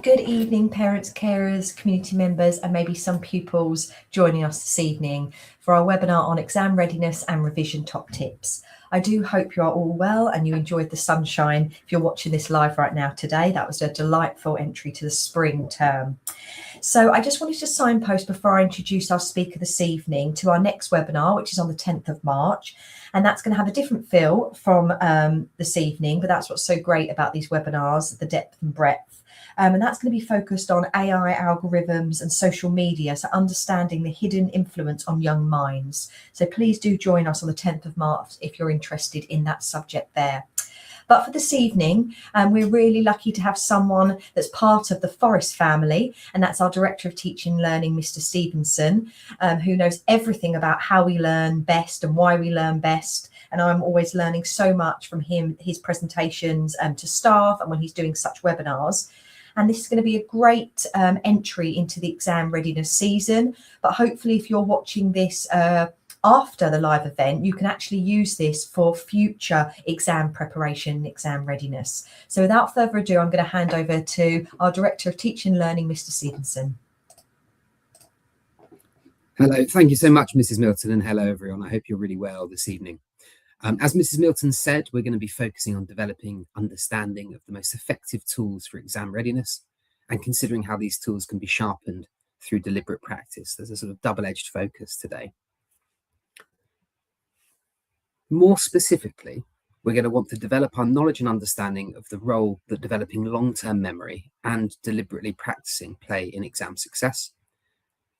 Good evening, parents, carers, community members, and maybe some pupils joining us this evening for our webinar on exam readiness and revision top tips. I do hope you are all well and you enjoyed the sunshine. If you're watching this live right now today, that was a delightful entry to the spring term. So I just wanted to signpost before I introduce our speaker this evening to our next webinar, which is on the 10th of March. And that's going to have a different feel from this evening, but that's what's so great about these webinars, the depth and breadth. And that's going to be focused on AI algorithms and social media, so understanding the hidden influence on young minds. So please do join us on the 10th of March if you're interested in that subject there. But for this evening, we're really lucky to have someone that's part of the Forest family, and that's our Director of Teaching and Learning, Mr. Stevenson, who knows everything about how we learn best and why we learn best. And I'm always learning so much from him, his presentations to staff and when he's doing such webinars. And this is going to be a great entry into the exam readiness season. But hopefully, if you're watching this after the live event, you can actually use this for future exam preparation and exam readiness. So without further ado, I'm going to hand over to our Director of Teaching and Learning, Mr. Stevenson. Hello, thank you so much, Mrs. Milton, and hello everyone. I hope you're really well this evening. As Mrs. Milton said, we're going to be focusing on developing understanding of the most effective tools for exam readiness and considering how these tools can be sharpened through deliberate practice. There's a sort of double-edged focus today. More specifically, we're going to want to develop our knowledge and understanding of the role that developing long-term memory and deliberately practicing play in exam success.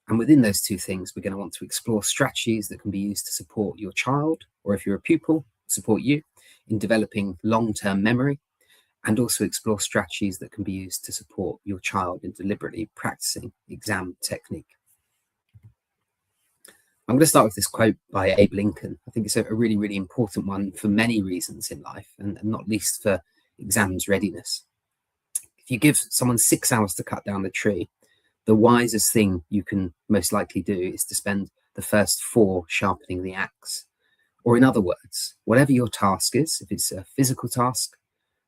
And within those two things, we're going to want to explore strategies that can be used to support your child, or if you're a pupil, support you in developing long-term memory, and also explore strategies that can be used to support your child in deliberately practicing exam technique. I'm going to start with this quote by Abe Lincoln. I think it's a really, really important one for many reasons in life, and not least for exams readiness. If you give someone 6 hours to cut down the tree, the wisest thing you can most likely do is to spend the first 4 sharpening the axe. Or in other words, whatever your task is, if it's a physical task,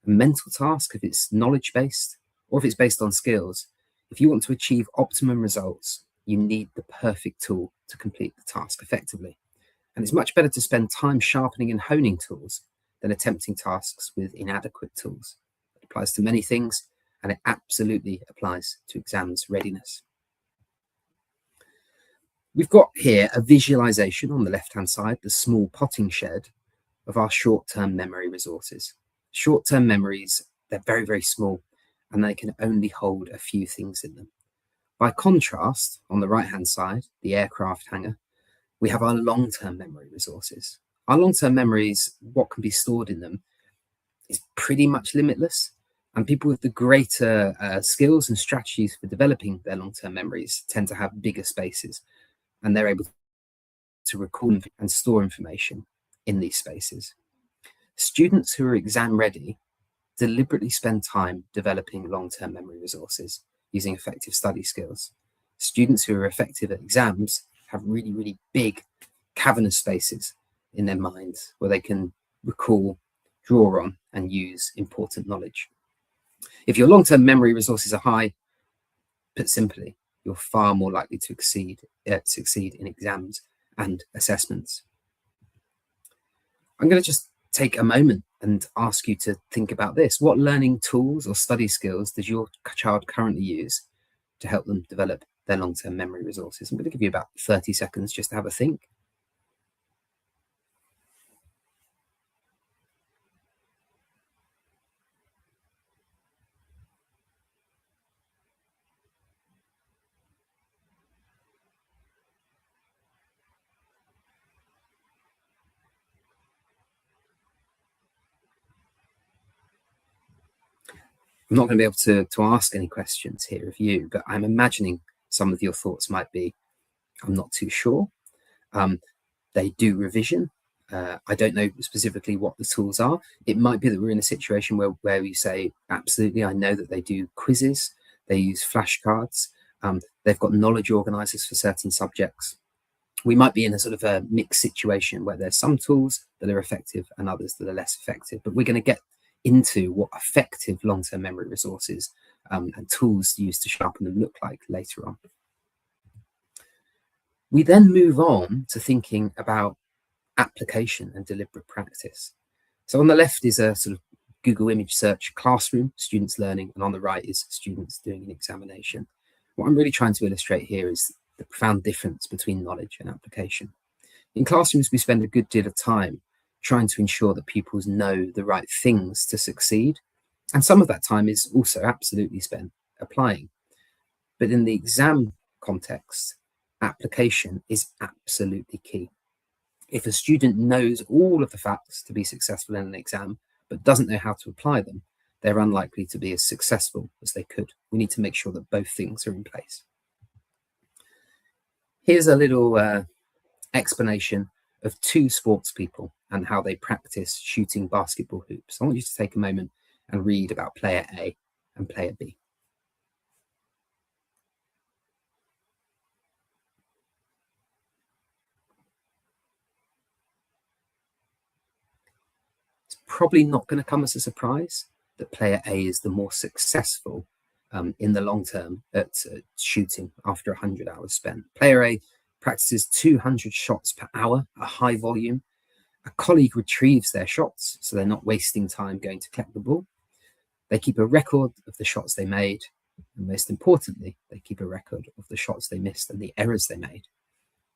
a mental task, if it's knowledge-based, or if it's based on skills, if you want to achieve optimum results, you need the perfect tool to complete the task effectively. And it's much better to spend time sharpening and honing tools than attempting tasks with inadequate tools. It applies to many things, and it absolutely applies to exams readiness. We've got here a visualization on the left-hand side, the small potting shed of our short-term memory resources. Short-term memories, they're very, very small, and they can only hold a few things in them. By contrast, on the right-hand side, the aircraft hangar, we have our long-term memory resources. Our long-term memories, what can be stored in them, is pretty much limitless. And people with the greater skills and strategies for developing their long-term memories tend to have bigger spaces, and they're able to recall and store information in these spaces. Students who are exam ready deliberately spend time developing long-term memory resources using effective study skills. Students who are effective at exams have really, really big cavernous spaces in their minds where they can recall, draw on, and use important knowledge. If your long-term memory resources are high, put simply, you're far more likely to succeed in exams and assessments. I'm going to just take a moment and ask you to think about this. What learning tools or study skills does your child currently use to help them develop their long-term memory resources? I'm going to give you about 30 seconds just to have a think. I'm not going to be able to ask any questions here of you, but I'm imagining some of your thoughts might be, I'm not too sure. They do revision. I don't know specifically what the tools are. It might be that we're in a situation where we say, absolutely, I know that they do quizzes, they use flashcards, they've got knowledge organisers for certain subjects. We might be in a sort of a mixed situation where there's some tools that are effective and others that are less effective, but we're going to get into what effective long-term memory resources and tools used to sharpen them look like later on. We then move on to thinking about application and deliberate practice. So on the left is a sort of Google image search classroom, students learning, and on the right is students doing an examination. What I'm really trying to illustrate here is the profound difference between knowledge and application. In classrooms, we spend a good deal of time trying to ensure that pupils know the right things to succeed. And some of that time is also absolutely spent applying. But in the exam context, application is absolutely key. If a student knows all of the facts to be successful in an exam, but doesn't know how to apply them, they're unlikely to be as successful as they could. We need to make sure that both things are in place. Here's a little explanation of two sports people and how they practice shooting basketball hoops. I want you to take a moment and read about player A and player B. It's probably not going to come as a surprise that player A is the more successful in the long term at shooting after 100 hours spent. Player A practices 200 shots per hour at high volume. A colleague retrieves their shots, so they're not wasting time going to collect the ball. They keep a record of the shots they made, and most importantly, they keep a record of the shots they missed and the errors they made.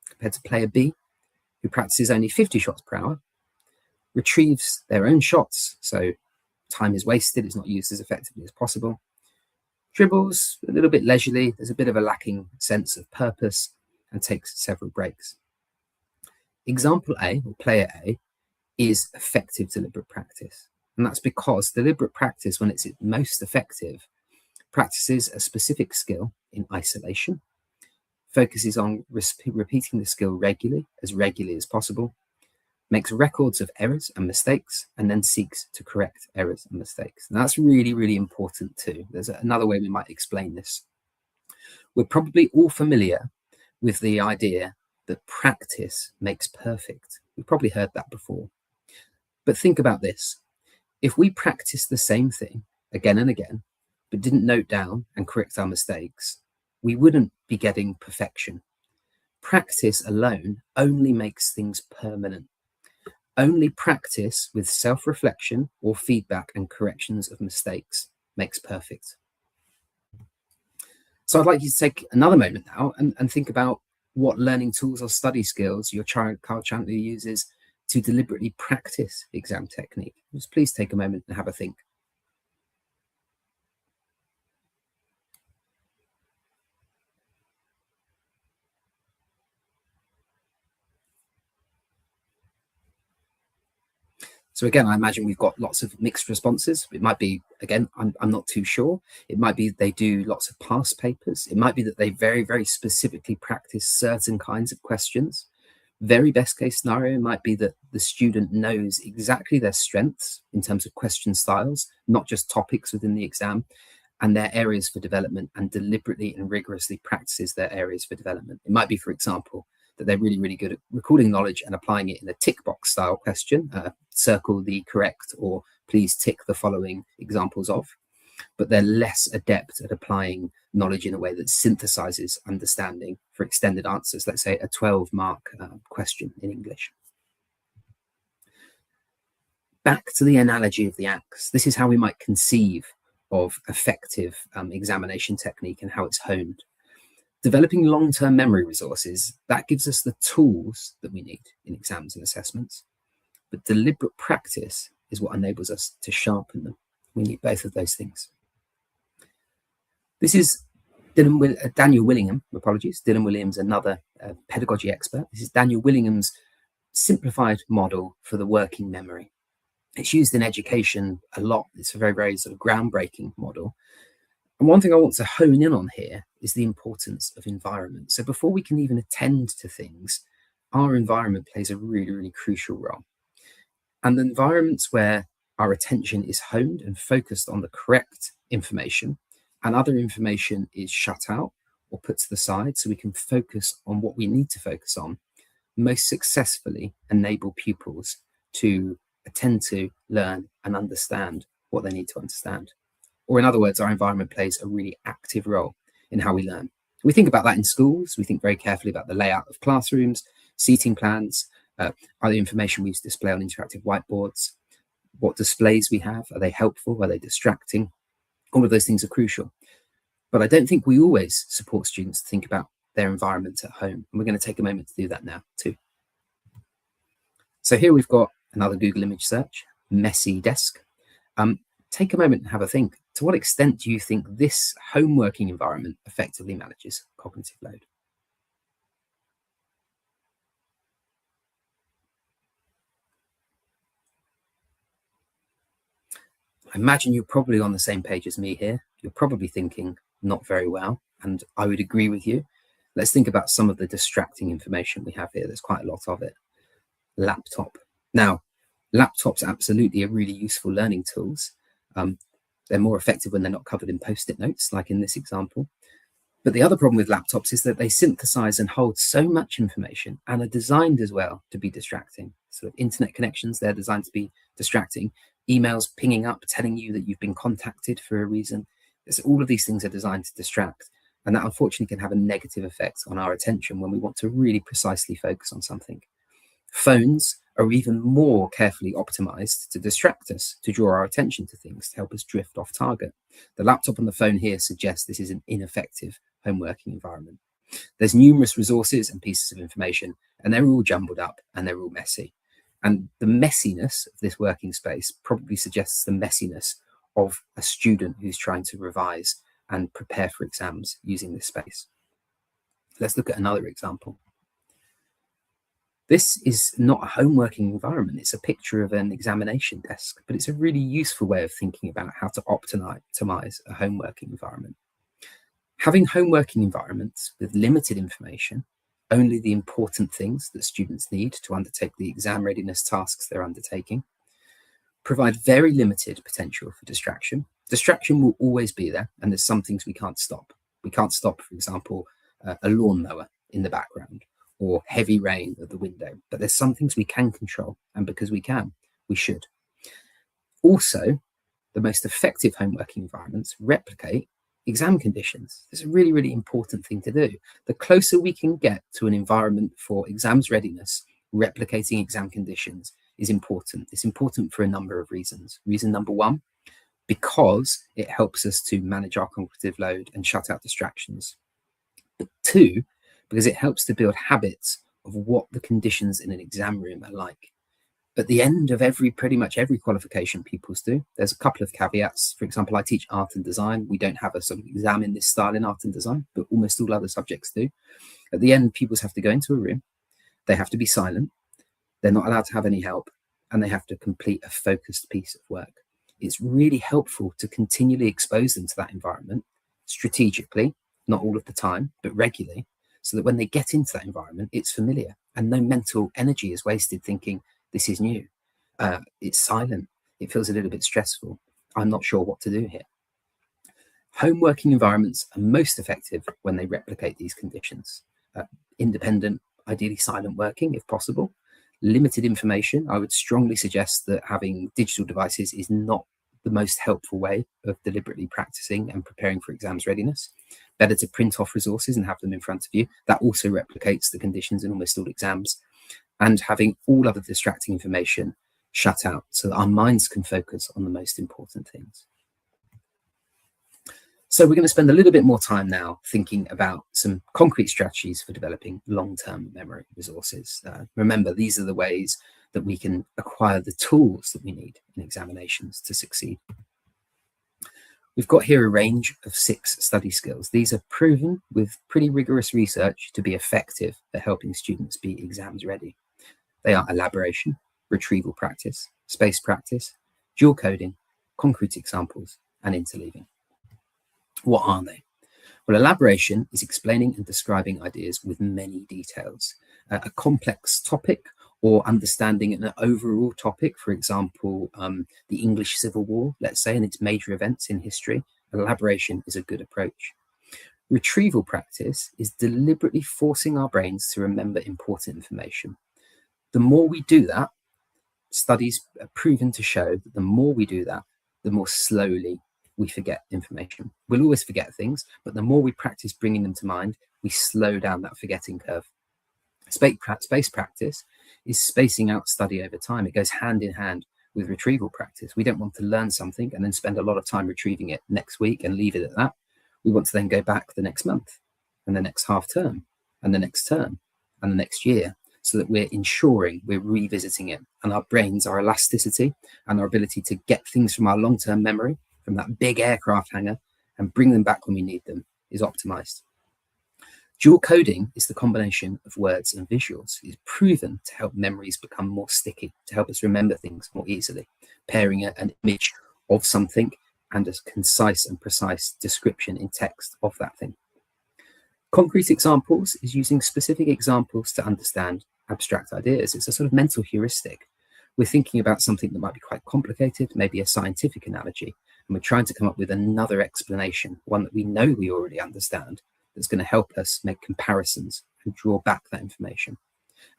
Compared to player B, who practices only 50 shots per hour, retrieves their own shots, so time is wasted, it's not used as effectively as possible. Dribbles a little bit leisurely, there's a bit of a lacking sense of purpose, and takes several breaks. Example A, or player A, is effective deliberate practice. And that's because deliberate practice, when it's most effective, practices a specific skill in isolation, focuses on repeating the skill regularly as possible, makes records of errors and mistakes, and then seeks to correct errors and mistakes. And that's really, really important too. There's another way we might explain this. We're probably all familiar with the idea that practice makes perfect. We've probably heard that before. But think about this. If we practice the same thing again and again, but didn't note down and correct our mistakes, we wouldn't be getting perfection. Practice alone only makes things permanent. Only practice with self-reflection or feedback and corrections of mistakes makes perfect. So I'd like you to take another moment now and think about what learning tools or study skills your child currently uses to deliberately practice exam technique. Just please take a moment and have a think. So again, I imagine we've got lots of mixed responses. It might be, again, I'm not too sure. It might be they do lots of past papers. It might be that they very, very specifically practice certain kinds of questions. Very best case scenario might be that the student knows exactly their strengths in terms of question styles, not just topics within the exam, and their areas for development, and deliberately and rigorously practices their areas for development. It might be, for example, that they're really, really good at recording knowledge and applying it in a tick box style question, circle the correct or please tick the following examples of, but they're less adept at applying knowledge in a way that synthesizes understanding for extended answers, let's say a 12-mark question in English. Back to the analogy of the axe. This is how we might conceive of effective examination technique and how it's honed. Developing long-term memory resources, that gives us the tools that we need in exams and assessments, but deliberate practice is what enables us to sharpen them. We need both of those things. This is Daniel Willingham, Dylan Williams, another pedagogy expert. This is Daniel Willingham's simplified model for the working memory. It's used in education a lot. It's a very, very sort of groundbreaking model. And one thing I want to hone in on here is the importance of environment. So before we can even attend to things, our environment plays a really, really crucial role. And the environments where our attention is honed and focused on the correct information, and other information is shut out or put to the side so we can focus on what we need to focus on, most successfully enable pupils to attend to, learn, and understand what they need to understand. Or in other words, our environment plays a really active role in how we learn. We think about that in schools. We think very carefully about the layout of classrooms, seating plans, are the information we display on interactive whiteboards, what displays we have, are they helpful, are they distracting? All of those things are crucial. But I don't think we always support students to think about their environment at home. And we're going to take a moment to do that now too. So here we've got another Google image search, messy desk. Take a moment and have a think. To what extent do you think this home working environment effectively manages cognitive load? I imagine you're probably on the same page as me here. You're probably thinking not very well, and I would agree with you. Let's think about some of the distracting information we have here. There's quite a lot of it. Laptop. Now, laptops absolutely are really useful learning tools. They're more effective when they're not covered in post-it notes, like in this example. But the other problem with laptops is that they synthesize and hold so much information and are designed as well to be distracting. So internet connections, they're designed to be distracting. Emails pinging up, telling you that you've been contacted for a reason. All of these things are designed to distract. And that unfortunately can have a negative effect on our attention when we want to really precisely focus on something. Phones are even more carefully optimized to distract us, to draw our attention to things, to help us drift off target. The laptop and the phone here suggest this is an ineffective home working environment. There's numerous resources and pieces of information, and they're all jumbled up and they're all messy. And the messiness of this working space probably suggests the messiness of a student who's trying to revise and prepare for exams using this space. Let's look at another example. This is not a home working environment. It's a picture of an examination desk, but it's a really useful way of thinking about how to optimize a home working environment. Having home working environments with limited information, only the important things that students need to undertake the exam readiness tasks they're undertaking, provide very limited potential for distraction. Distraction will always be there, and there's some things we can't stop. We can't stop, for example, a lawnmower in the background or heavy rain at the window, but there's some things we can control, and because we can, we should. Also, the most effective home working environments replicate exam conditions. It's a really, really important thing to do. The closer we can get to an environment for exams readiness, replicating exam conditions is important. It's important for a number of reasons. Reason number one, because it helps us to manage our cognitive load and shut out distractions. But two, because it helps to build habits of what the conditions in an exam room are like. At the end of pretty much every qualification pupils do, there's a couple of caveats. For example, I teach art and design. We don't have a sort of exam in this style in art and design, but almost all other subjects do. At the end, pupils have to go into a room. They have to be silent. They're not allowed to have any help, and they have to complete a focused piece of work. It's really helpful to continually expose them to that environment strategically, not all of the time, but regularly, so that when they get into that environment, it's familiar and no mental energy is wasted thinking, this is new. It's silent. It feels a little bit stressful. I'm not sure what to do here. Home working environments are most effective when they replicate these conditions. Independent, ideally silent working, if possible. Limited information. I would strongly suggest that having digital devices is not the most helpful way of deliberately practicing and preparing for exams readiness. Better to print off resources and have them in front of you. That also replicates the conditions in almost all exams. And having all other distracting information shut out so that our minds can focus on the most important things. So we're going to spend a little bit more time now thinking about some concrete strategies for developing long-term memory resources. Remember, these are the ways that we can acquire the tools that we need in examinations to succeed. We've got here a range of 6 study skills. These are proven with pretty rigorous research to be effective at helping students be exams ready. They are elaboration, retrieval practice, space practice, dual coding, concrete examples, and interleaving. What are they? Well, elaboration is explaining and describing ideas with many details. A complex topic or understanding an overall topic, for example, the English Civil War, let's say, and its major events in history, elaboration is a good approach. Retrieval practice is deliberately forcing our brains to remember important information. The more we do that, studies are proven to show that the more we do that, the more slowly we forget information. We'll always forget things, but the more we practice bringing them to mind, we slow down that forgetting curve. Space practice is spacing out study over time. It goes hand in hand with retrieval practice. We don't want to learn something and then spend a lot of time retrieving it next week and leave it at that. We want to then go back the next month and the next half term and the next term and the next year, so that we're ensuring we're revisiting it, and our brains, our elasticity and our ability to get things from our long-term memory, from that big aircraft hangar, and bring them back when we need them, is optimized. Dual coding is the combination of words and visuals. It's proven to help memories become more sticky, to help us remember things more easily, pairing an image of something and a concise and precise description in text of that thing. Concrete examples is using specific examples to understand abstract ideas. It's a sort of mental heuristic. We're thinking about something that might be quite complicated, maybe a scientific analogy, and we're trying to come up with another explanation, one that we know we already understand, that's going to help us make comparisons and draw back that information.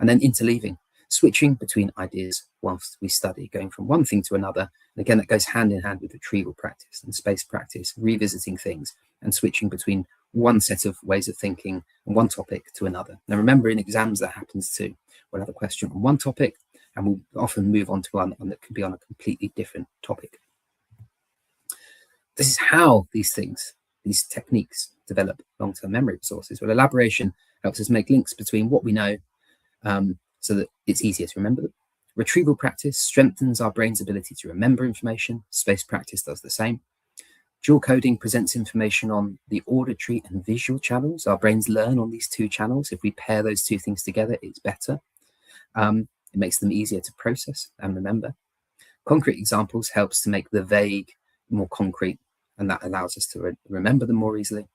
And then interleaving, switching between ideas whilst we study, going from one thing to another. And again, that goes hand in hand with retrieval practice and space practice, revisiting things and switching between one set of ways of thinking and one topic to another. Now, remember, in exams, that happens too. We'll have a question on one topic and we'll often move on to one that could be on a completely different topic. This is how these techniques develop long-term memory resources. Well, elaboration helps us make links between what we know so that it's easier to remember them. Retrieval practice strengthens our brain's ability to remember information. Space practice does the same. Dual coding presents information on the auditory and visual channels. Our brains learn on these two channels. If we pair those two things together, it's better. It makes them easier to process and remember. Concrete examples helps to make the vague more concrete, and that allows us to remember them more easily.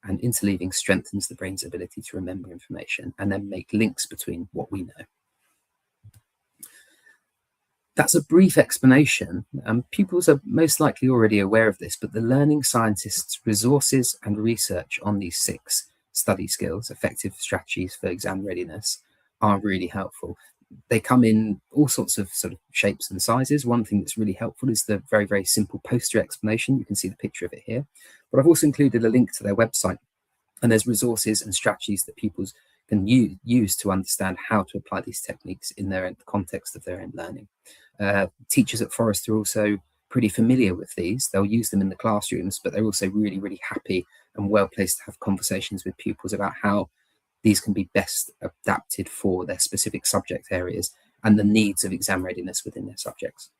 And interleaving strengthens the brain's ability to remember information and then make links between what we know. That's a brief explanation. Pupils are most likely already aware of this, but the learning scientists' resources and research on these 6 study skills, effective strategies for exam readiness, are really helpful. They come in all sorts of sort of shapes and sizes. One thing that's really helpful is the very, very simple poster explanation. You can see the picture of it here. But I've also included a link to their website, and there's resources and strategies that pupils can use to understand how to apply these techniques in the context of their own learning. Teachers at Forest are also pretty familiar with these. They'll use them in the classrooms, but they're also really, really happy and well placed to have conversations with pupils about how these can be best adapted for their specific subject areas and the needs of exam readiness within their subjects.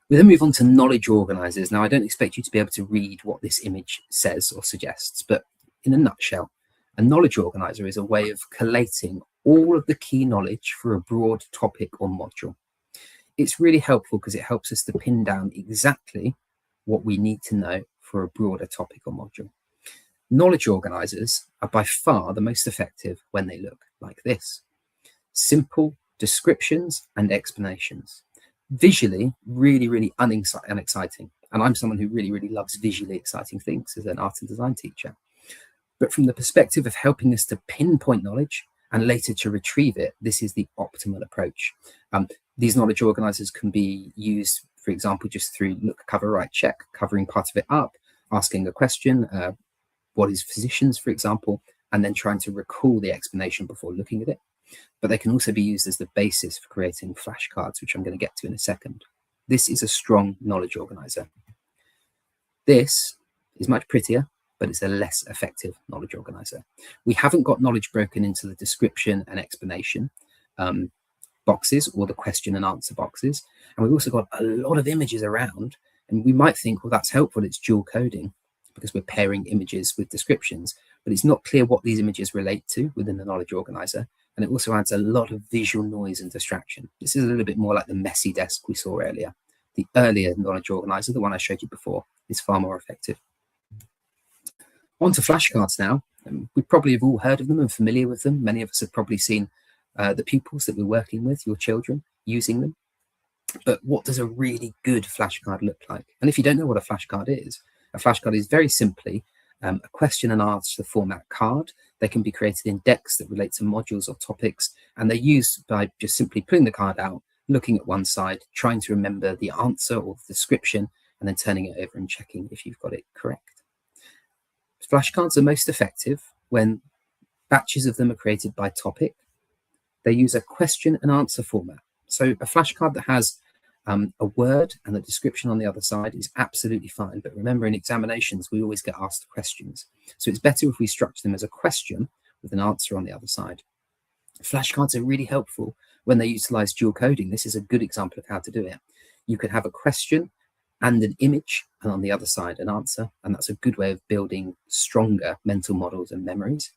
We then move on to knowledge organisers. Now, I don't expect you to be able to read what this image says or suggests, but in a nutshell, a knowledge organiser is a way of collating all of the key knowledge for a broad topic or module. It's really helpful because it helps us to pin down exactly what we need to know for a broader topic or module. Knowledge organisers are by far the most effective when they look like this. Simple descriptions and explanations. Visually, really, really unexciting. And I'm someone who really, really loves visually exciting things as an art and design teacher. But from the perspective of helping us to pinpoint knowledge and later to retrieve it, this is the optimal approach. These knowledge organisers can be used, for example, just through look, cover, write, check, covering part of it up, asking a question, what is physicians, for example, and then trying to recall the explanation before looking at it. But they can also be used as the basis for creating flashcards, which I'm going to get to in a second. This is a strong knowledge organizer. This is much prettier, but it's a less effective knowledge organizer. We haven't got knowledge broken into the description and explanation boxes or the question and answer boxes. And we've also got a lot of images around, and we might think, well, that's helpful, it's dual coding because we're pairing images with descriptions, but it's not clear what these images relate to within the knowledge organizer. And it also adds a lot of visual noise and distraction. This is a little bit more like the messy desk we saw earlier. The earlier knowledge organizer, the one I showed you before, is far more effective. On to flashcards now. We probably have all heard of them and familiar with them. Many of us have probably seen the pupils that we're working with, your children, using them. But what does a really good flashcard look like? And if you don't know what a flashcard is very simply a question and answer format card. They can be created in decks that relate to modules or topics, and they're used by just simply pulling the card out, looking at one side, trying to remember the answer or the description, and then turning it over and checking if you've got it correct. Flashcards are most effective when batches of them are created by topic. They use a question and answer format. So a flashcard that has a word and a description on the other side is absolutely fine. But remember, in examinations, we always get asked questions. So it's better if we structure them as a question with an answer on the other side. Flashcards are really helpful when they utilize dual coding. This is a good example of how to do it. You could have a question and an image, and on the other side, an answer. And that's a good way of building stronger mental models and memories.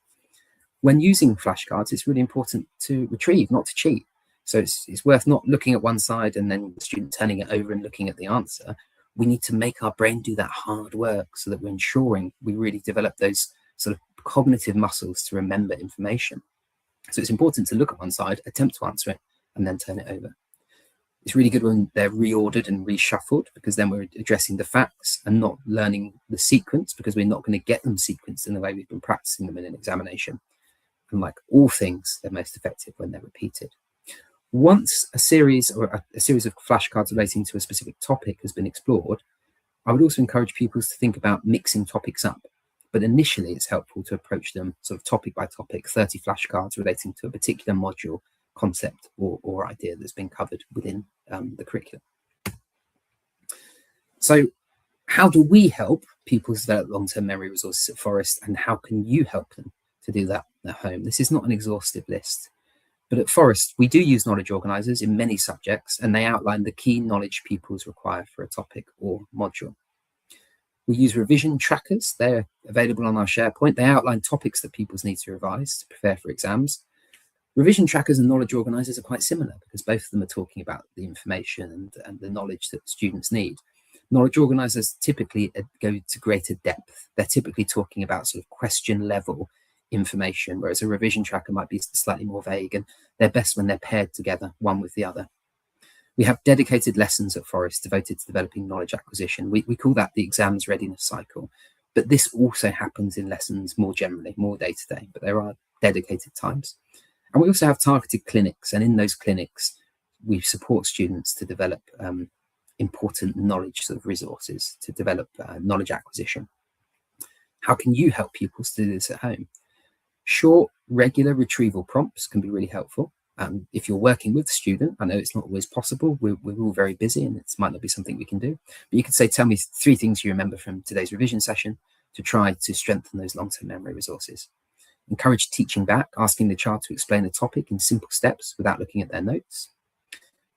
When using flashcards, it's really important to retrieve, not to cheat. So it's worth not looking at one side and then the student turning it over and looking at the answer. We need to make our brain do that hard work so that we're ensuring we really develop those sort of cognitive muscles to remember information. So it's important to look at one side, attempt to answer it, and then turn it over. It's really good when they're reordered and reshuffled, because then we're addressing the facts and not learning the sequence, because we're not going to get them sequenced in the way we've been practicing them in an examination. And like all things, they're most effective when they're repeated. Once a series of flashcards relating to a specific topic has been explored, I would also encourage pupils to think about mixing topics up. But initially, it's helpful to approach them sort of topic by topic, 30 flashcards relating to a particular module, concept, or idea that's been covered within the curriculum. So how do we help pupils develop long-term memory resources at Forest, and how can you help them to do that at home? This is not an exhaustive list, but at Forest, we do use knowledge organisers in many subjects, and they outline the key knowledge pupils require for a topic or module. We use revision trackers. They're available on our SharePoint. They outline topics that pupils need to revise to prepare for exams. Revision trackers and knowledge organisers are quite similar, because both of them are talking about the information and the knowledge that students need. Knowledge organisers typically go to greater depth. They're typically talking about sort of question level information, whereas a revision tracker might be slightly more vague, and they're best when they're paired together, one with the other. We have dedicated lessons at Forest devoted to developing knowledge acquisition. We call that the exams readiness cycle, but this also happens in lessons more generally, more day to day, but there are dedicated times. And we also have targeted clinics, and in those clinics, we support students to develop important knowledge sort of resources, to develop knowledge acquisition. How can you help pupils to do this at home? Short, regular retrieval prompts can be really helpful. If you're working with the student, I know it's not always possible. We're all very busy, and it might not be something we can do. But you could say, tell me 3 things you remember from today's revision session, to try to strengthen those long-term memory resources. Encourage teaching back, asking the child to explain the topic in simple steps without looking at their notes.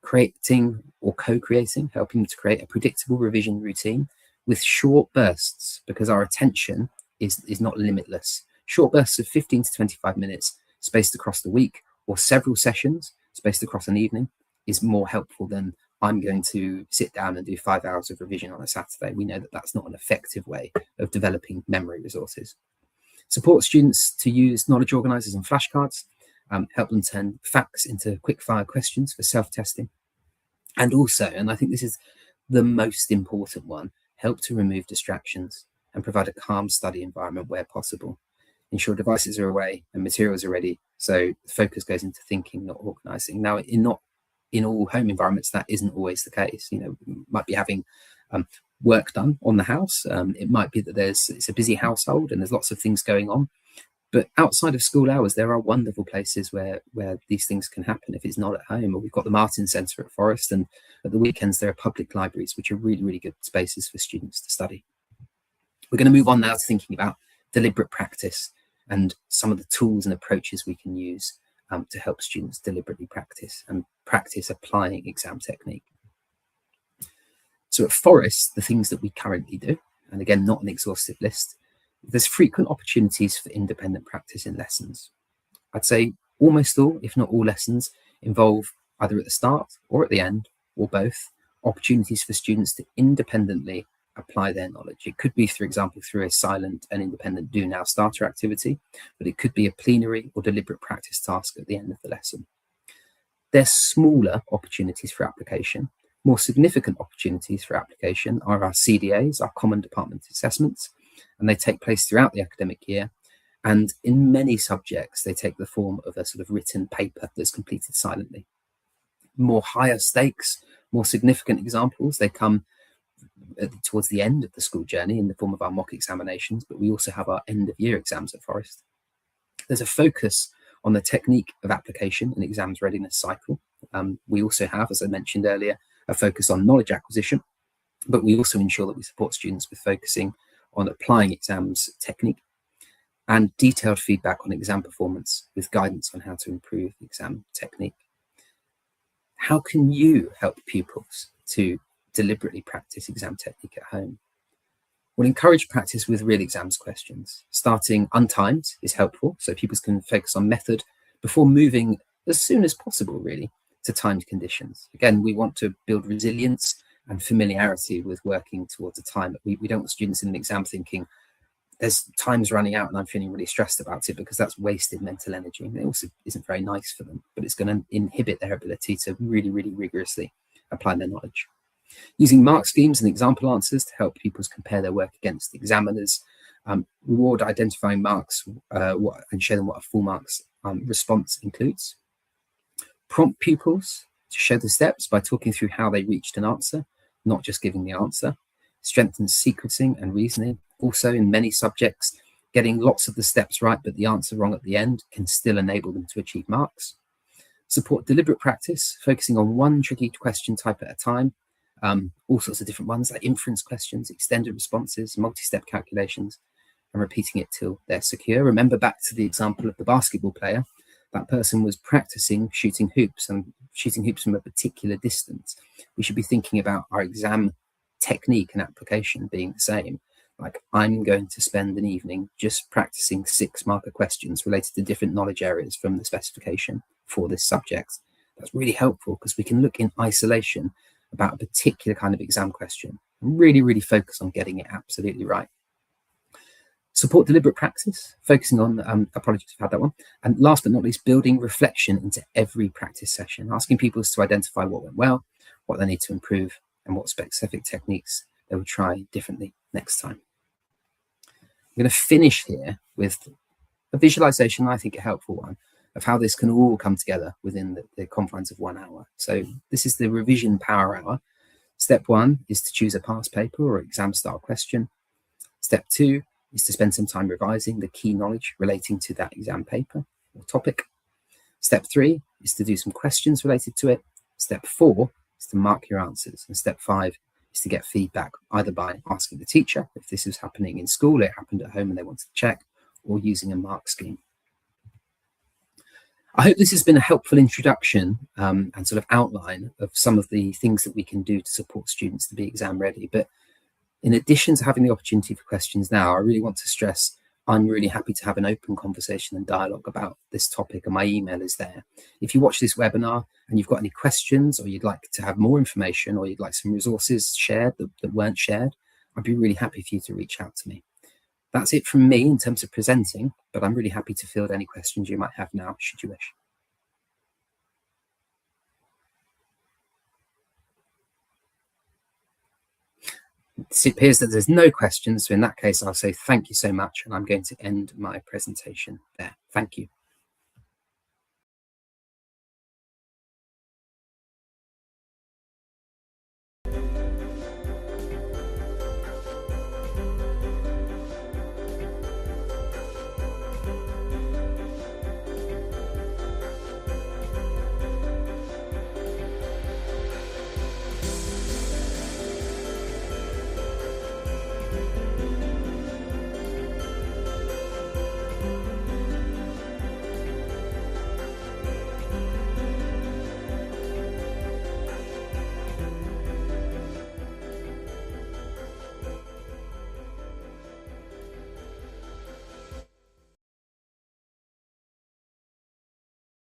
Creating or co-creating, helping them to create a predictable revision routine with short bursts, because our attention is not limitless. Short bursts of 15 to 25 minutes spaced across the week, or several sessions spaced across an evening, is more helpful than I'm going to sit down and do 5 hours of revision on a Saturday. We know that that's not an effective way of developing memory resources. Support students to use knowledge organisers and flashcards, help them turn facts into quick-fire questions for self-testing. And also, and I think this is the most important one, help to remove distractions and provide a calm study environment where possible. Ensure devices are away and materials are ready, so the focus goes into thinking, not organising. Now, in all home environments, that isn't always the case. You know, we might be having work done on the house. It might be that it's a busy household and there's lots of things going on. But outside of school hours, there are wonderful places where these things can happen if it's not at home. Or we've got the Martin Centre at Forest, and at the weekends there are public libraries, which are really, really good spaces for students to study. We're going to move on now to thinking about deliberate practice and some of the tools and approaches we can use to help students deliberately practice applying exam technique. So at Forest, the things that we currently do, and again, not an exhaustive list, there's frequent opportunities for independent practice in lessons. I'd say almost all, if not all, lessons involve either at the start or at the end, or both, opportunities for students to independently apply their knowledge. It could be, for example, through a silent and independent do now starter activity, but it could be a plenary or deliberate practice task at the end of the lesson. There's smaller opportunities for application. More significant opportunities for application are our CDAs, our Common Department Assessments, and they take place throughout the academic year. And in many subjects, they take the form of a sort of written paper that's completed silently. more higher stakes, more significant examples, they come towards the end of the school journey in the form of our mock examinations, but we also have our end of year exams at Forest. There's a focus on the technique of application in exams readiness cycle. We also have, as I mentioned earlier, a focus on knowledge acquisition, but we also ensure that we support students with focusing on applying exams technique and detailed feedback on exam performance with guidance on how to improve exam technique. How can you help pupils to deliberately practice exam technique at home? We'll encourage practice with real exams questions. Starting untimed is helpful, so pupils can focus on method before moving as soon as possible, really, to timed conditions. Again, we want to build resilience and familiarity with working towards a time. We don't want students in an exam thinking, there's time's running out and I'm feeling really stressed about it, because that's wasted mental energy. And it also isn't very nice for them, but it's going to inhibit their ability to really, really rigorously apply their knowledge. Using mark schemes and example answers to help pupils compare their work against examiners, reward identifying marks and show them what a full marks response includes. Prompt pupils to show the steps by talking through how they reached an answer, not just giving the answer. Strengthens sequencing and reasoning. Also, in many subjects, getting lots of the steps right but the answer wrong at the end can still enable them to achieve marks. Support deliberate practice, focusing on one tricky question type at a time. All sorts of different ones like inference questions, extended responses, multi-step calculations, and repeating it till they're secure. Remember back to the example of the basketball player. That person was practicing shooting hoops and shooting hoops from a particular distance. We should be thinking about our exam technique and application being the same. Like, I'm going to spend an evening just practicing 6 marker questions related to different knowledge areas from the specification for this subject. That's really helpful because we can look in isolation about a particular kind of exam question and really, really focus on getting it absolutely right. Support deliberate practice, focusing on, apologies, I've had that one. And last but not least, building reflection into every practice session, asking pupils to identify what went well, what they need to improve, and what specific techniques they will try differently next time. I'm going to finish here with a visualization, I think a helpful one, of how this can all come together within the confines of 1 hour. So this is the revision power hour. Step 1 is to choose a past paper or exam style question. Step 2 is to spend some time revising the key knowledge relating to that exam paper or topic. Step 3 is to do some questions related to it. Step 4 is to mark your answers. And step 5 is to get feedback, either by asking the teacher if this is happening in school, it happened at home and they wanted to check, or using a mark scheme. I hope this has been a helpful introduction and sort of outline of some of the things that we can do to support students to be exam ready. But in addition to having the opportunity for questions now, I really want to stress I'm really happy to have an open conversation and dialogue about this topic, and my email is there. If you watch this webinar and you've got any questions, or you'd like to have more information, or you'd like some resources shared that weren't shared, I'd be really happy for you to reach out to me. That's it from me in terms of presenting, but I'm really happy to field any questions you might have now, should you wish. It appears that there's no questions, so in that case, I'll say thank you so much, and I'm going to end my presentation there. Thank you.